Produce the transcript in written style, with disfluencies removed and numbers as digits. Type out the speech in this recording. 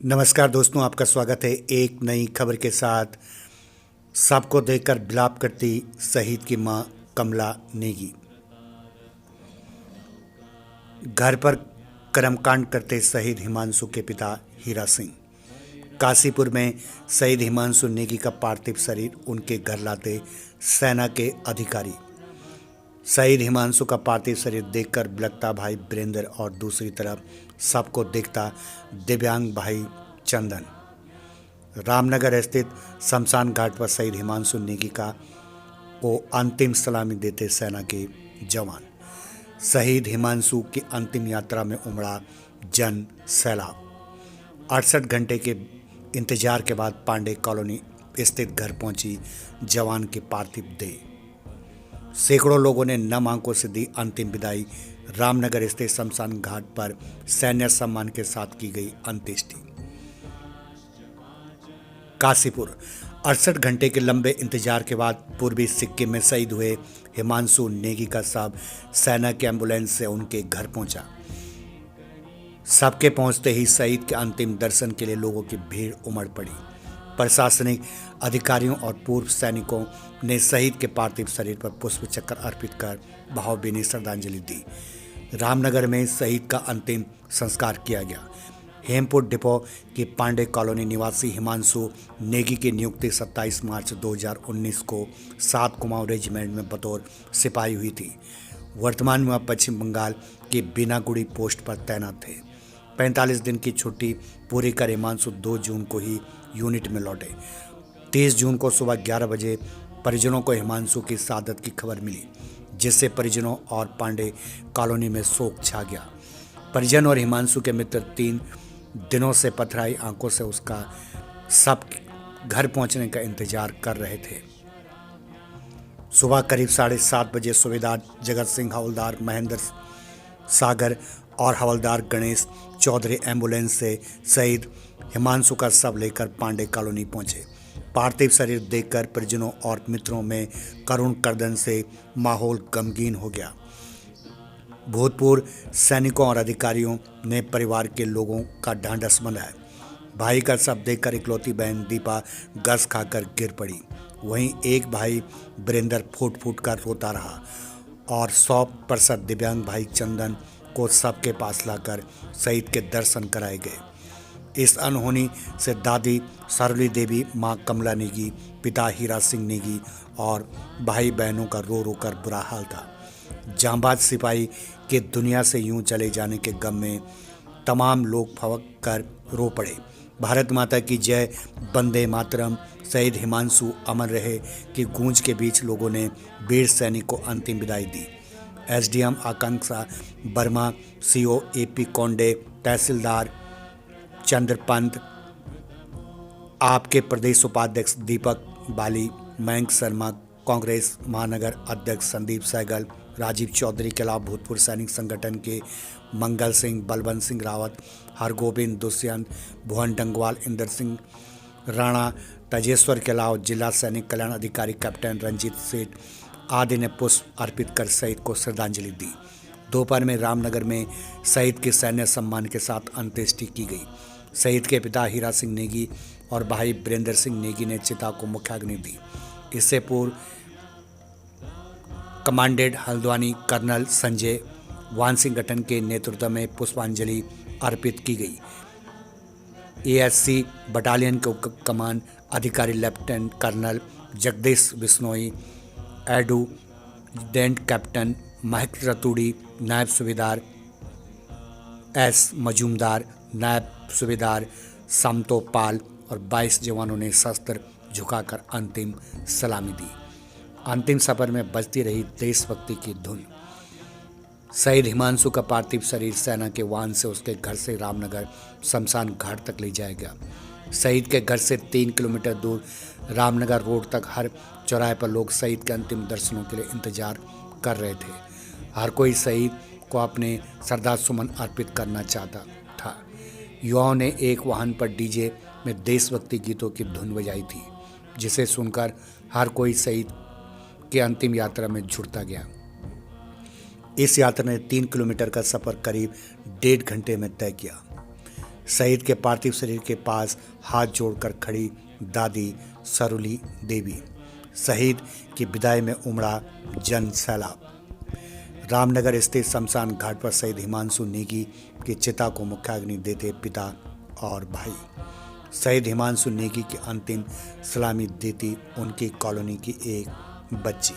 नमस्कार दोस्तों, आपका स्वागत है एक नई खबर के साथ। सबको देखकर विलाप करती शहीद की मां कमला नेगी। घर पर कर्मकांड करते शहीद हिमांशु के पिता हीरा सिंह। काशीपुर में शहीद हिमांशु नेगी का पार्थिव शरीर उनके घर लाते सेना के अधिकारी। शहीद हिमांशु का पार्थिव शरीर देखकर बिलखता भाई वीरेंद्र और दूसरी तरफ सबको देखता दिव्यांग भाई चंदन। रामनगर स्थित शमशान घाट पर शहीद हिमांशु नेगी को अंतिम सलामी देते सेना के जवान। शहीद हिमांशु की अंतिम यात्रा में उमड़ा जन सैलाब। 68 घंटे के इंतजार के बाद पांडे कॉलोनी स्थित घर पहुंची जवान की पार्थिव देह। सैकड़ों लोगों ने नम आंखों से दी अंतिम विदाई। रामनगर स्थित शमशान घाट पर सैन्य सम्मान के साथ की गई अंत्येष्टि। काशीपुर 68 घंटे के लंबे इंतजार के बाद पूर्वी सिक्किम में शहीद हुए हिमांशु नेगी का शव सेना की एम्बुलेंस से उनके घर पहुंचा। सबके पहुंचते ही शहीद के अंतिम दर्शन के लिए लोगों की भीड़ उमड़ पड़ी। प्रशासनिक अधिकारियों और पूर्व सैनिकों ने शहीद के पार्थिव शरीर पर पुष्प चक्र अर्पित कर भावभीनी श्रद्धांजलि दी। रामनगर में शहीद का अंतिम संस्कार किया गया। हेमपुर डिपो की पांडे कॉलोनी निवासी हिमांशु नेगी की नियुक्ति 27 मार्च 2019 को 7 कुमाऊं रेजिमेंट में बतौर सिपाही हुई थी। वर्तमान में वह पश्चिम बंगाल की बीनागुड़ी पोस्ट पर तैनात थे। 45 दिन की छुट्टी पूरी कर हिमांशु 2 जून को ही यूनिट में लौटे। 30 जून को सुबह 11 बजे परिजनों को हिमांशु की शहादत की खबर मिली, जिससे परिजनों और पांडे कॉलोनी में शोक छा गया। परिजन और हिमांशु के मित्र 3 दिनों से पथराई आंखों से उसका सब घर पहुंचने का इंतजार कर रहे थे। सुबह करीब 7:30 बजे सूबेदार जगत सिंह, हवलदार महेंद्र सागर और हवलदार गणेश चौधरी एम्बुलेंस से शहीद हिमांशु का शव लेकर पांडे कॉलोनी पहुंचे। पार्थिव शरीर देखकर परिजनों और मित्रों में करुण क्रंदन से माहौल गमगीन हो गया। भूतपूर्व सैनिकों और अधिकारियों ने परिवार के लोगों का ढांढस बंधाया। भाई का शव देखकर इकलौती बहन दीपा गस खाकर गिर पड़ी। वहीं एक भाई वीरेंद्र फूट फूट कर रोता रहा और 100% दिव्यांग भाई चंदन को शव के पास लाकर शहीद के दर्शन कराए गए। इस अनहोनी से दादी सरली देवी, मां कमला नेगी, पिता हीरा सिंह नेगी और भाई बहनों का रो रो कर बुरा हाल था। जांबाज सिपाही के दुनिया से यूं चले जाने के गम में तमाम लोग फवक कर रो पड़े। भारत माता की जय, वंदे मातरम, शहीद हिमांशु अमर रहे की गूंज के बीच लोगों ने वीर सैनिक को अंतिम विदाई दी। एसडीएम आकांक्षा वर्मा, सीओ एपी कोंडे, तहसीलदार चंद्रपंत, आपके प्रदेश उपाध्यक्ष दीपक बाली, मयंक शर्मा, कांग्रेस महानगर अध्यक्ष संदीप सहगल, राजीव चौधरी के अलावा भूतपूर्व सैनिक संगठन के मंगल सिंह, बलवंत सिंह रावत, हरगोविंद, दुष्यंत, भुवन डंगवाल, इंदर सिंह राणा, तजेश्वर के अलावा जिला सैनिक कल्याण अधिकारी कैप्टन रंजीत सेठ आदि ने पुष्प अर्पित कर शहीद को श्रद्धांजलि दी। दोपहर में रामनगर में शहीद के सैन्य सम्मान के साथ अंत्येष्टि की गई। शहीद के पिता हीरा सिंह नेगी और भाई वीरेंद्र सिंह नेगी ने चिता को मुखाग्नि दी। इससे पूर्व कमांडेंट हल्द्वानी कर्नल संजय वान सिंह गठन के नेतृत्व में पुष्पांजलि अर्पित की गई। एएससी बटालियन के उप कमान अधिकारी lieutenant colonel Jagdish Bishnoi, adjutant captain Mahak Raturi, नायब सूबेदार एस मजूमदार, नायब सूबेदार समतो पाल और 22 जवानों ने शस्त्र झुकाकर अंतिम सलामी दी। अंतिम सफर में बजती रही देशभक्ति की धुन। शहीद हिमांशु का पार्थिव शरीर सेना के वाहन से उसके घर से रामनगर शमशान घाट तक ले जाया गया। शहीद के घर से 3 किलोमीटर दूर रामनगर रोड तक हर चौराहे पर लोग शहीद के अंतिम दर्शनों के लिए इंतजार कर रहे थे। हर कोई शहीद को अपने श्रद्धा सुमन अर्पित करना चाहता था। युवाओं ने एक वाहन पर डीजे में देशभक्ति गीतों की धुन बजाई थी, जिसे सुनकर हर कोई शहीद की अंतिम यात्रा में जुड़ता गया। इस यात्रा ने 3 किलोमीटर का सफर करीब 1.5 घंटे में तय किया। शहीद के पार्थिव शरीर के पास हाथ जोड़कर खड़ी दादी सरुली देवी। शहीद की विदाई में उमड़ा जन सैलाब। रामनगर स्थित शमशान घाट पर शहीद हिमांशु नेगी की चिता को मुखाग्नि देते पिता और भाई। शहीद हिमांशु नेगी की अंतिम सलामी देती उनकी कॉलोनी की एक बच्ची।